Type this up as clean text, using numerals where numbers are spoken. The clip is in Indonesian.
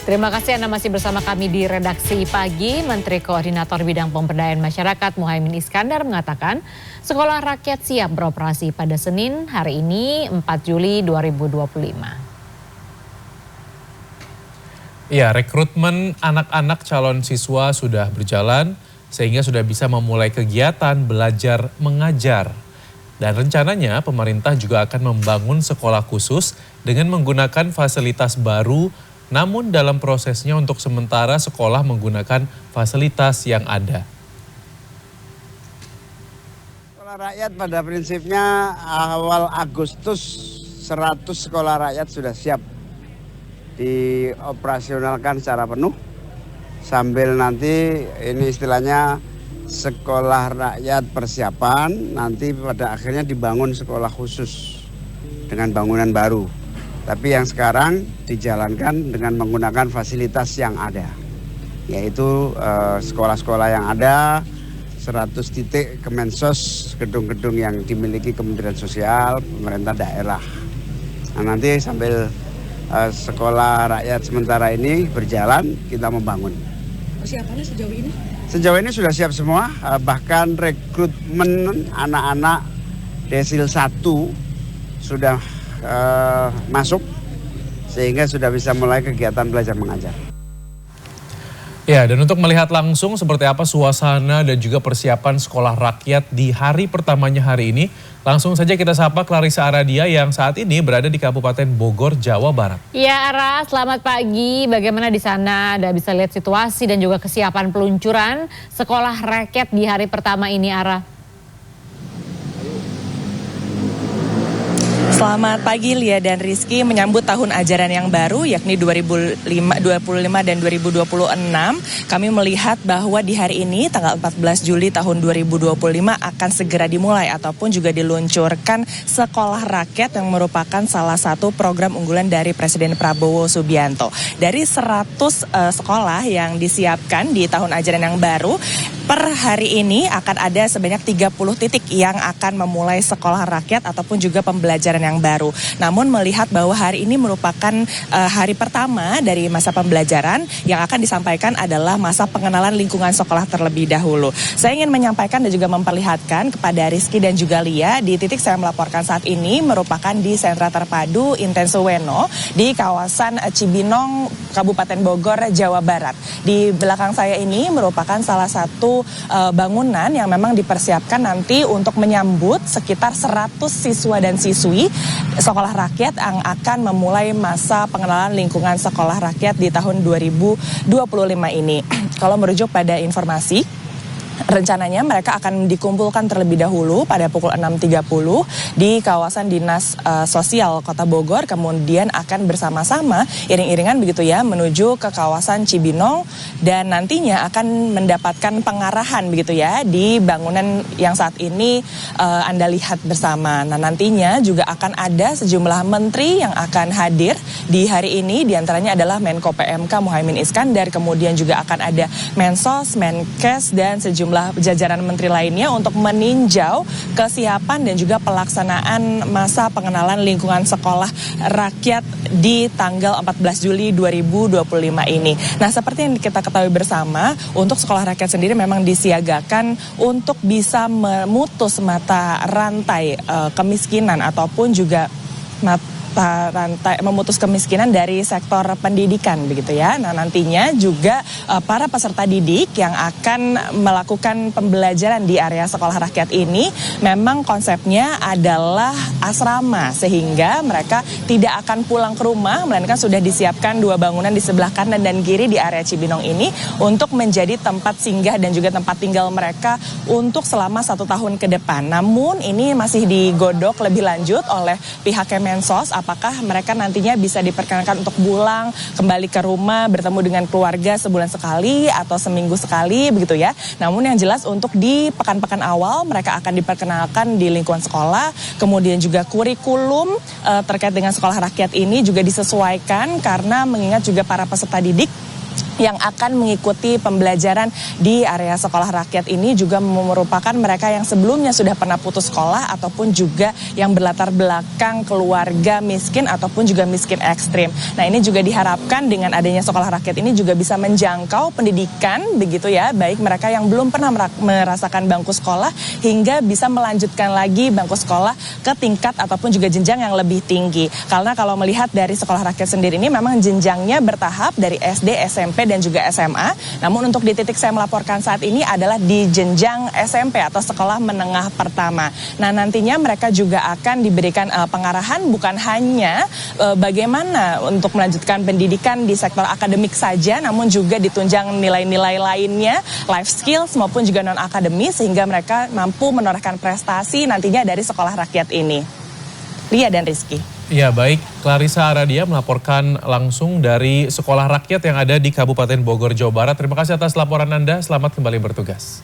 Terima kasih Anda masih bersama kami di Redaksi Pagi. Menteri Koordinator Bidang Pemberdayaan Masyarakat Muhaimin Iskandar mengatakan sekolah rakyat siap beroperasi pada Senin hari ini 4 Juli 2025. Ya, rekrutmen anak-anak calon siswa sudah berjalan sehingga sudah bisa memulai kegiatan belajar mengajar. Dan rencananya pemerintah juga akan membangun sekolah khusus dengan menggunakan fasilitas baru. Namun dalam prosesnya untuk sementara sekolah menggunakan fasilitas yang ada. Sekolah rakyat pada prinsipnya awal Agustus 100 sekolah rakyat sudah siap dioperasionalkan secara penuh. Sambil nanti ini istilahnya sekolah rakyat persiapan, nanti pada akhirnya dibangun sekolah khusus dengan bangunan baru. Tapi yang sekarang dijalankan dengan menggunakan fasilitas yang ada, yaitu sekolah-sekolah yang ada, 100 titik Kemensos, gedung-gedung yang dimiliki Kementerian Sosial, pemerintah daerah. Nah, nanti sambil sekolah rakyat sementara ini berjalan, kita membangun. Persiapannya sejauh ini? Sejauh ini sudah siap semua, bahkan rekrutmen anak-anak Desil 1 sudah masuk sehingga sudah bisa mulai kegiatan belajar mengajar. Ya, dan untuk melihat langsung seperti apa suasana dan juga persiapan sekolah rakyat di hari pertamanya hari ini, langsung saja kita sapa Clarissa Aradia yang saat ini berada di Kabupaten Bogor, Jawa Barat. Ya, Ara, selamat pagi. Bagaimana di sana? Anda bisa lihat situasi dan juga kesiapan peluncuran sekolah rakyat di hari pertama ini, Ara. Selamat pagi Lia dan Rizky, menyambut tahun ajaran yang baru yakni 2025 dan 2026. Kami melihat bahwa di hari ini tanggal 14 Juli tahun 2025 akan segera dimulai ataupun juga diluncurkan sekolah rakyat yang merupakan salah satu program unggulan dari Presiden Prabowo Subianto. Dari 100 sekolah yang disiapkan di tahun ajaran yang baru, per hari ini akan ada sebanyak 30 titik yang akan memulai sekolah rakyat ataupun juga pembelajaran yang baru. Namun melihat bahwa hari ini merupakan hari pertama dari masa pembelajaran, yang akan disampaikan adalah masa pengenalan lingkungan sekolah terlebih dahulu. Saya ingin menyampaikan dan juga memperlihatkan kepada Rizky dan juga Lia, di titik saya melaporkan saat ini merupakan di Sentra Terpadu Intensuweno di kawasan Cibinong, Kabupaten Bogor, Jawa Barat. Di belakang saya ini merupakan salah satu bangunan yang memang dipersiapkan nanti untuk menyambut sekitar 100 siswa dan siswi sekolah rakyat yang akan memulai masa pengenalan lingkungan sekolah rakyat di tahun 2025 ini. Kalau merujuk pada informasi, rencananya mereka akan dikumpulkan terlebih dahulu pada pukul 6.30 di kawasan Dinas Sosial Kota Bogor, kemudian akan bersama-sama iring-iringan begitu ya menuju ke kawasan Cibinong dan nantinya akan mendapatkan pengarahan begitu ya di bangunan yang saat ini Anda lihat bersama. Nah, nantinya juga akan ada sejumlah menteri yang akan hadir di hari ini, diantaranya adalah Menko PMK Muhaimin Iskandar, kemudian juga akan ada Mensos, Menkes dan sejumlah jajaran menteri lainnya untuk meninjau kesiapan dan juga pelaksanaan masa pengenalan lingkungan sekolah rakyat di tanggal 14 Juli 2025 ini. Nah, seperti yang kita ketahui bersama, untuk sekolah rakyat sendiri memang disiagakan untuk bisa memutus mata rantai kemiskinan ataupun juga memutus kemiskinan dari sektor pendidikan begitu ya. Nah, nantinya juga para peserta didik yang akan melakukan pembelajaran di area sekolah rakyat ini memang konsepnya adalah asrama, sehingga mereka tidak akan pulang ke rumah melainkan sudah disiapkan 2 bangunan di sebelah kanan dan kiri di area Cibinong ini untuk menjadi tempat singgah dan juga tempat tinggal mereka untuk selama 1 tahun ke depan. Namun ini masih digodok lebih lanjut oleh pihak Kemensos apakah mereka nantinya bisa diperkenankan untuk pulang kembali ke rumah bertemu dengan keluarga sebulan sekali atau seminggu sekali begitu ya. Namun yang jelas untuk di pekan-pekan awal mereka akan diperkenalkan di lingkungan sekolah, kemudian juga kurikulum terkait dengan sekolah rakyat ini juga disesuaikan karena mengingat juga para peserta didik yang akan mengikuti pembelajaran di area sekolah rakyat ini juga merupakan mereka yang sebelumnya sudah pernah putus sekolah ataupun juga yang berlatar belakang keluarga miskin ataupun juga miskin ekstrim. Nah, ini juga diharapkan dengan adanya sekolah rakyat ini juga bisa menjangkau pendidikan begitu ya, baik mereka yang belum pernah merasakan bangku sekolah hingga bisa melanjutkan lagi bangku sekolah ke tingkat ataupun juga jenjang yang lebih tinggi. Karena kalau melihat dari sekolah rakyat sendiri ini memang jenjangnya bertahap dari SD, SMP dan juga SMA. Namun untuk di titik saya melaporkan saat ini adalah di jenjang SMP atau sekolah menengah pertama. Nah, nantinya mereka juga akan diberikan pengarahan bukan hanya bagaimana untuk melanjutkan pendidikan di sektor akademik saja, namun juga ditunjang nilai-nilai lainnya, life skills maupun juga non-akademis sehingga mereka mampu menorehkan prestasi nantinya dari sekolah rakyat ini. Lia dan Rizky. Ya baik, Clarissa Aradia melaporkan langsung dari sekolah rakyat yang ada di Kabupaten Bogor, Jawa Barat. Terima kasih atas laporan Anda, selamat kembali bertugas.